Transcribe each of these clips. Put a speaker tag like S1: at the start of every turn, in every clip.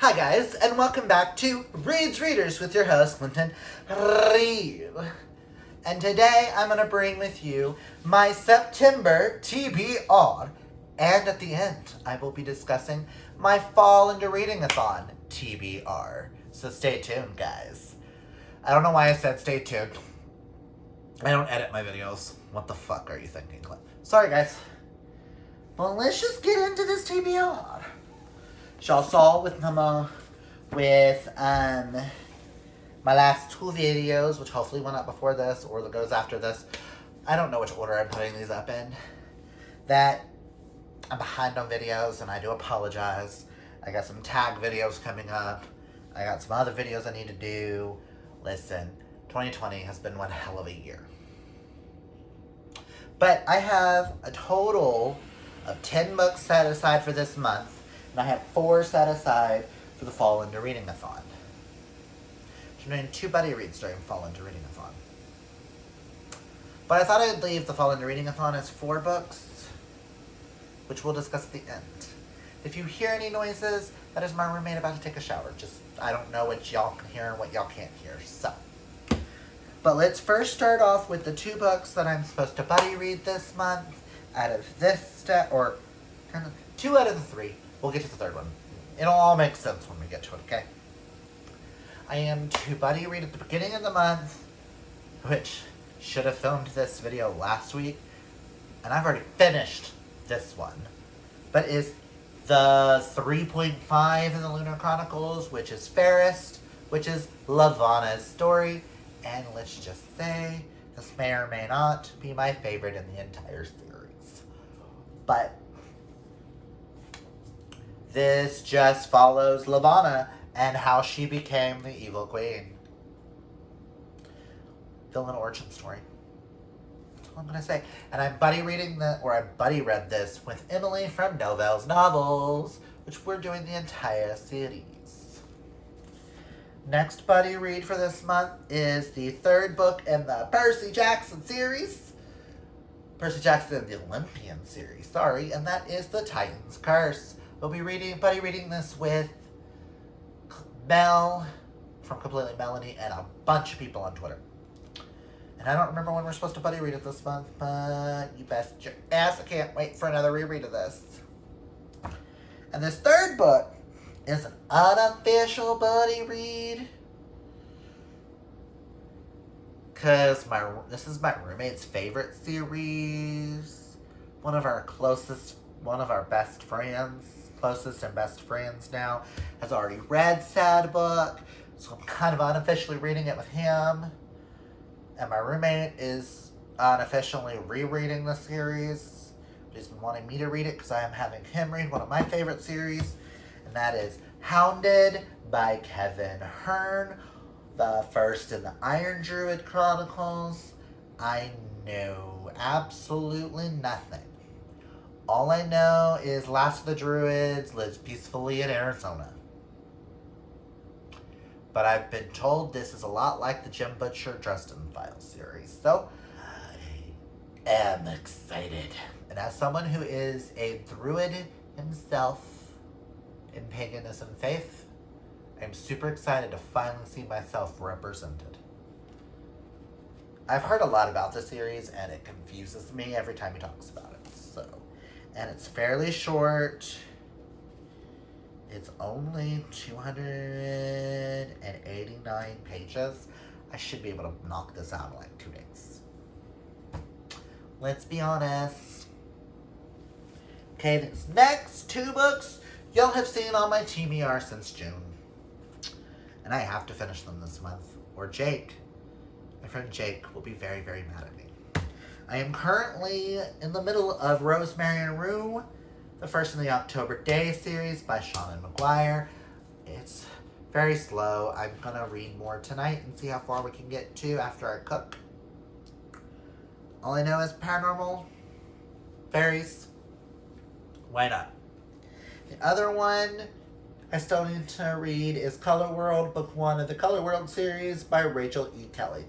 S1: Hi guys, and welcome back to Reed's Readers with your host, Clinton Reed. And today I'm going to bring with you my September TBR. And at the end, I will be discussing my Fall into Reading-a-thon TBR. So stay tuned, guys. I don't know why I said stay tuned. I don't edit my videos. What the fuck are you thinking, Clint? Sorry, guys. Well, let's just get into this TBR. Y'all saw with my last two videos, which hopefully went up before this or that goes after this. I don't know which order I'm putting these up in. That I'm behind on videos, and I do apologize. I got some tag videos coming up. I got some other videos I need to do. Listen, 2020 has been one hell of a year. But I have a total of 10 books set aside for this month. And I have 4 set aside for the Fall into Reading-a-thon. I'm doing 2 buddy reads during Fall into Reading-a-thon. But I thought I'd leave the Fall into Reading-a-thon as 4 books, which we'll discuss at the end. If you hear any noises, that is my roommate about to take a shower. I don't know what y'all can hear and what y'all can't hear, so. But let's first start off with the 2 books that I'm supposed to buddy read this month out of this or kind of 2 out of the 3. We'll get to the 3rd one. It'll all make sense when we get to it, okay? I am to buddy read at the beginning of the month, which should have filmed this video last week, and I've already finished this one, but is the 3.5 in the Lunar Chronicles, which is Fairest, which is Lavana's story, and let's just say this may or may not be my favorite in the entire series. But this just follows Lavana and how she became the evil queen. Villain origin story. That's all I'm gonna say. And I'm buddy read this with Emily from Novel's Novels, which we're doing the entire series. Next buddy read for this month is the 3rd book in the Percy Jackson series. Percy Jackson and the Olympian series, sorry, and that is The Titan's Curse. We'll be buddy reading this with Mel from Completely Melanie and a bunch of people on Twitter. And I don't remember when we're supposed to buddy read it this month, but you bet your ass I can't wait for another reread of this. And this 3rd book is an unofficial buddy read. Because this is my roommate's favorite series. One of our best friends. Closest and best friends now, has already read said book, so I'm kind of unofficially reading it with him. And my roommate is unofficially rereading the series. He's been wanting me to read it because I am having him read one of my favorite series, and that is Hounded by Kevin Hearn, the first in the Iron Druid Chronicles. I know absolutely nothing. All I know is Last of the Druids lives peacefully in Arizona. But I've been told this is a lot like the Jim Butcher Dresden Files series. So, I am excited. And as someone who is a druid himself in paganism faith, I'm super excited to finally see myself represented. I've heard a lot about this series, and it confuses me every time he talks about it. So, and it's fairly short. It's only 289 pages. I should be able to knock this out in like 2 days. Let's be honest. Okay, these next 2 books y'all have seen on my TBR since June. And I have to finish them this month, or my friend Jake, will be very, very mad at me. I am currently in the middle of Rosemary and Rue, the first in the October Day series by Sean McGuire. It's very slow. I'm going to read more tonight and see how far we can get to after I cook. All I know is paranormal, fairies. Why not? The other one I still need to read is Color World, Book 1 of the Color World series by Rachel E. Kelly.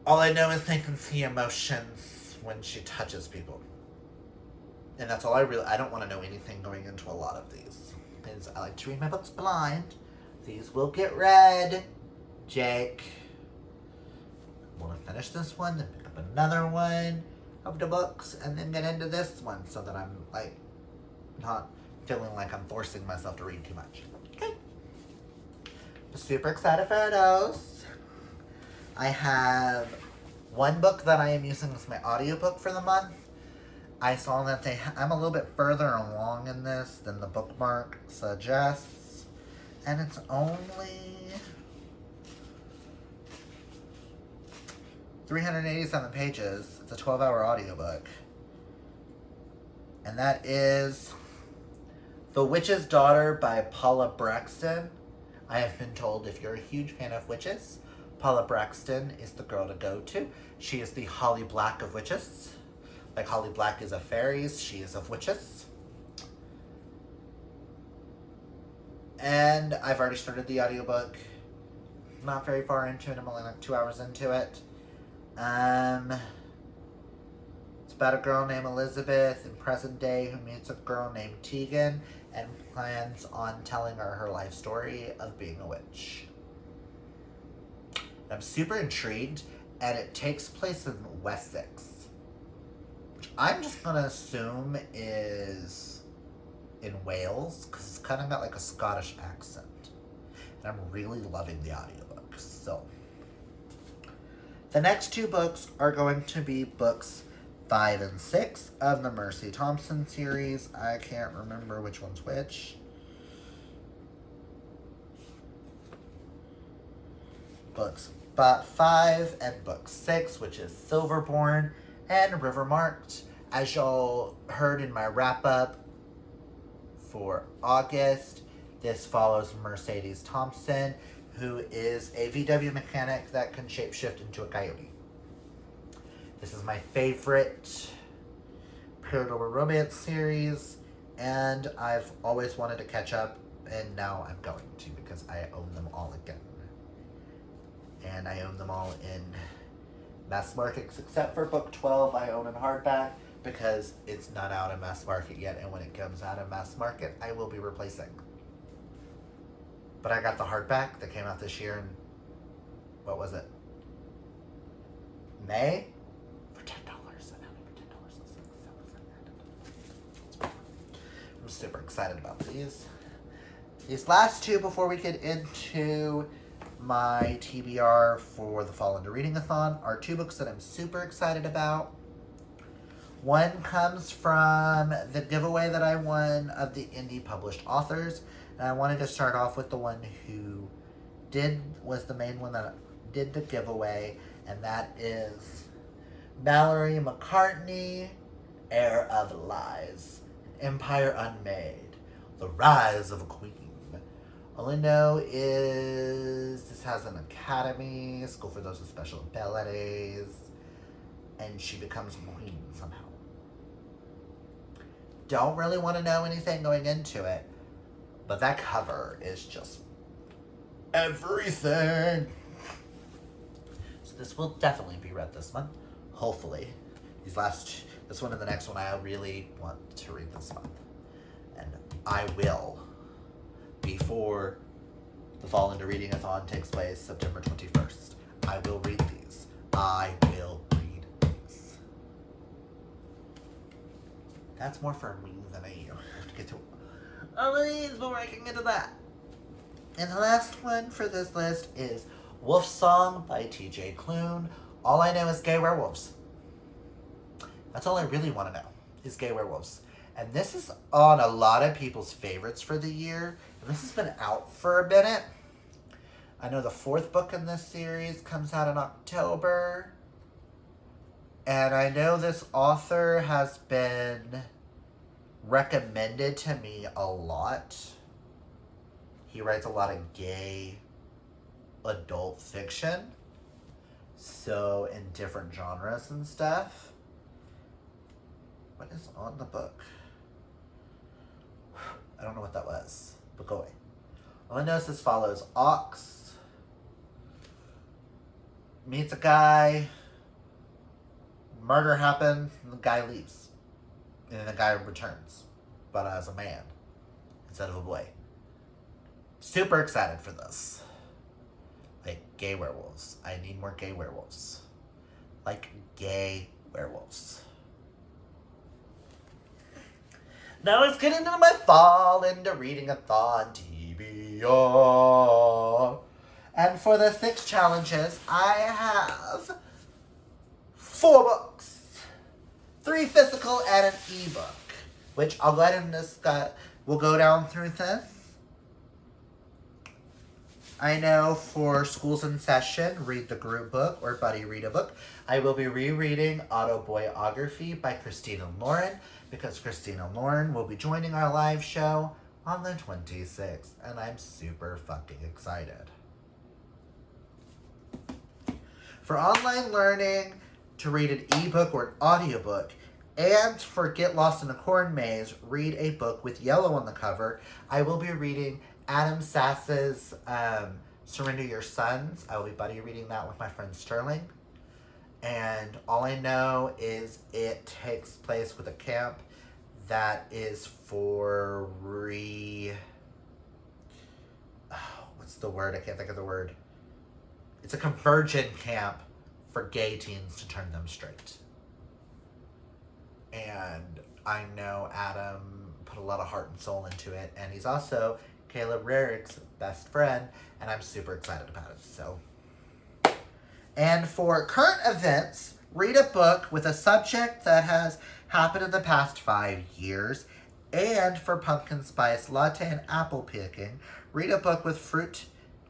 S1: All I know is they can see emotions when she touches people. And that's all I don't want to know anything going into a lot of these. because I like to read my books blind. These will get read, Jake. I'm going to finish this one, then pick up another one of the books, and then get into this one so that I'm, like, not feeling like I'm forcing myself to read too much. Okay. I'm super excited for those. I have one book that I am using as my audiobook for the month. I saw that I'm a little bit further along in this than the bookmark suggests. And it's only 387 pages. It's a 12-hour audiobook. And that is The Witch's Daughter by Paula Braxton. I have been told if you're a huge fan of witches, Paula Braxton is the girl to go to. She is the Holly Black of witches. Like Holly Black is of fairies, she is of witches. And I've already started the audiobook. Not very far into it, I'm only like 2 hours into it. It's about a girl named Elizabeth in present day who meets a girl named Tegan and plans on telling her life story of being a witch. I'm super intrigued, and it takes place in Wessex. I'm just going to assume is in Wales, because it's kind of got like a Scottish accent. And I'm really loving the audiobook. So, the next two books are going to be books 5 and 6 of the Mercy Thompson series. I can't remember which one's which. Books 5 and book 6, which is Silverborn and Rivermarked. As y'all heard in my wrap-up for August, this follows Mercedes Thompson, who is a VW mechanic that can shapeshift into a coyote. This is my favorite paranormal romance series, and I've always wanted to catch up, and now I'm going to because I own them all again. And I own them all in mass markets, except for book 12 I own in hardback because it's not out in mass market yet, and when it comes out in mass market, I will be replacing. But I got the hardback that came out this year in, what was it? May? For $10. I found it for $10. I'm super excited about these. These last two before we get into my TBR for the Fall Into Reading-a-thon are two books that I'm super excited about. One comes from the giveaway that I won of the indie published authors. And I wanted to start off with the one who was the main one that did the giveaway. And that is Mallory McCartney, Heir of Lies, Empire Unmade, The Rise of a Queen. All I know is this has an academy, school for those with special abilities, and she becomes a queen somehow. Don't really want to know anything going into it, but that cover is just everything. So this will definitely be read this month, hopefully. This one and the next one I really want to read this month. And I will. Before the Fall Into Reading-a-thon takes place September 21st. I will read these. I will read these. That's more for me than you. I have to get to all of these before I can get to that. And the last one for this list is Wolf Song by T.J. Klune. All I know is gay werewolves. That's all I really want to know, is gay werewolves. And this is on a lot of people's favorites for the year. And this has been out for a minute. I know the 4th book in this series comes out in October. And I know this author has been recommended to me a lot. He writes a lot of gay adult fiction. So in different genres and stuff. What is on the book? I don't know what that was, but go away. All I know is as follows. Ox meets a guy, murder happens, and the guy leaves. And then the guy returns, but as a man. instead of a boy. Super excited for this. Like, gay werewolves. I need more gay werewolves. Like, gay werewolves. Now let's get into my fall into reading A-Thon TBR. And for the 6 challenges, I have 4 books. 3 physical and an ebook. Which I'll go ahead and discuss. We'll go down through this. I know for schools in session, read the group book or buddy read a book. I will be rereading Autobiography by Christina Lauren because Christina Lauren will be joining our live show on the 26th, and I'm super fucking excited. For online learning, to read an ebook or an audiobook, and for Get Lost in a Corn Maze, read a book with yellow on the cover. I will be reading Adam Sass's Surrender Your Sons. I will be buddy reading that with my friend Sterling. And all I know is it takes place with a camp that is for what's the word? I can't think of the word. It's a conversion camp for gay teens to turn them straight. And I know Adam put a lot of heart and soul into it. And he's also Caleb Rarick's best friend. And I'm super excited about it. So, and for current events, read a book with a subject that has happened in the past 5 years. And for pumpkin spice latte and apple picking, read a book with fruit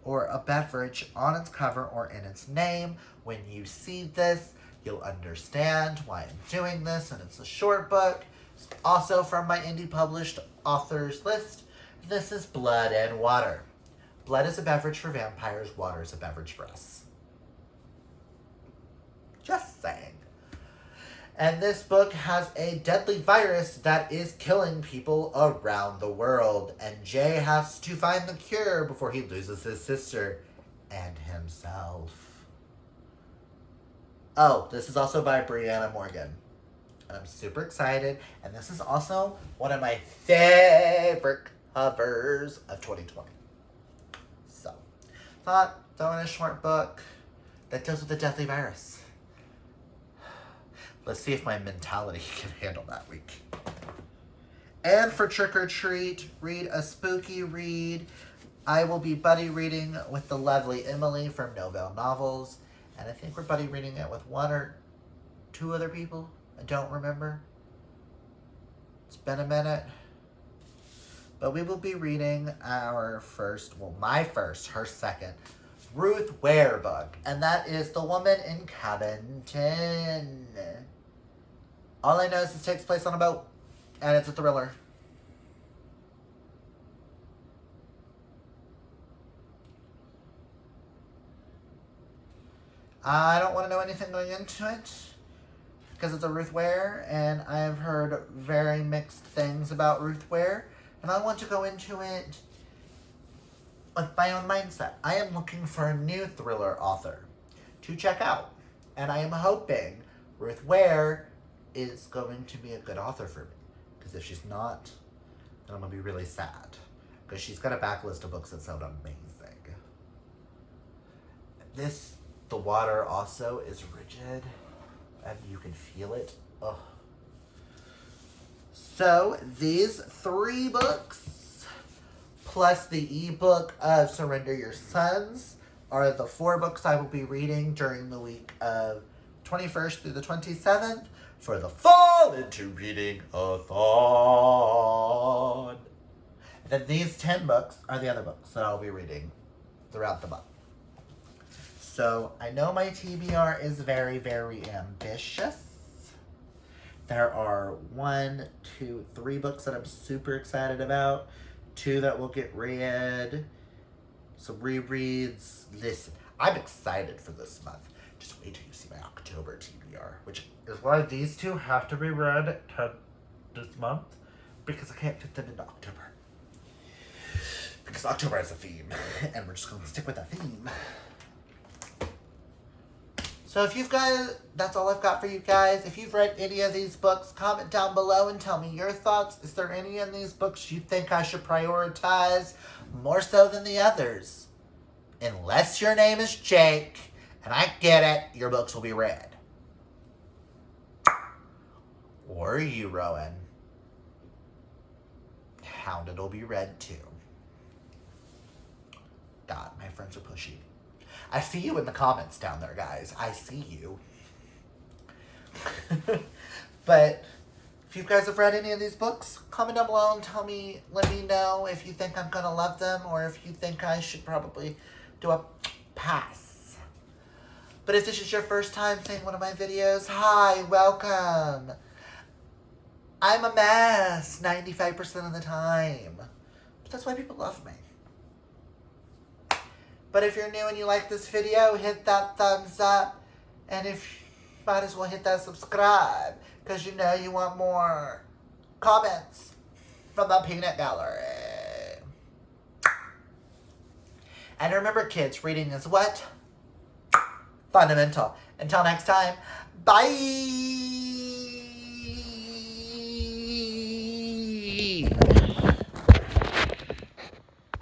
S1: or a beverage on its cover or in its name. When you see this, you'll understand why I'm doing this, and it's a short book. Also from my indie published authors list, this is Blood and Water. Blood is a beverage for vampires, water is a beverage for us. Just saying. And this book has a deadly virus that is killing people around the world, and Jay has to find the cure before he loses his sister and himself. Oh, this is also by Brianna Morgan. And I'm super excited. And this is also one of my favorite covers of 2020. So, thought throwing a short book that deals with the deadly virus. Let's see if my mentality can handle that week. And for Trick or Treat, read a spooky read. I will be buddy reading with the lovely Emily from Novell Novels. And I think we're buddy reading it with 1 or 2 other people. I don't remember. It's been a minute. But we will be reading our first, well, my first, her second, Ruth Ware book. And that is The Woman in Cabin 10. All I know is this takes place on a boat. And it's a thriller. I don't want to know anything going into it because it's a Ruth Ware, and I've heard very mixed things about Ruth Ware, and I want to go into it with my own mindset. I am looking for a new thriller author to check out, and I am hoping Ruth Ware is going to be a good author for me, because if she's not, then I'm going to be really sad, because she's got a backlist of books that sound amazing. The water also is rigid, and you can feel it. Ugh. So, these 3 books, plus the ebook of Surrender Your Sons, are the 4 books I will be reading during the week of 21st through the 27th for the Fall into Reading A-Thon. And then these 10 books are the other books that I'll be reading throughout the month. So, I know my TBR is very, very ambitious. There are 1, 2, 3 books that I'm super excited about. 2 that will get read. Some rereads. Listen, I'm excited for this month. Just wait till you see my October TBR, which is why these 2 have to be read this month, because I can't fit them into October. Because October has a theme, and we're just going to stick with that theme. So if you've got, that's all I've got for you guys. If you've read any of these books, comment down below and tell me your thoughts. Is there any in these books you think I should prioritize more so than the others? Unless your name is Jake, and I get it, your books will be read. Or you, Rowan. Hounded will be read too. God, my friends are pushy. I see you in the comments down there, guys. I see you. But if you guys have read any of these books, comment down below and let me know if you think I'm going to love them or if you think I should probably do a pass. But if this is your first time seeing one of my videos, hi, welcome. I'm a mess 95% of the time. But that's why people love me. But if you're new and you like this video, hit that thumbs up. And if you might as well hit that subscribe. Because you know you want more comments from the peanut gallery. And remember, kids, reading is what? Fundamental. Until next time, bye!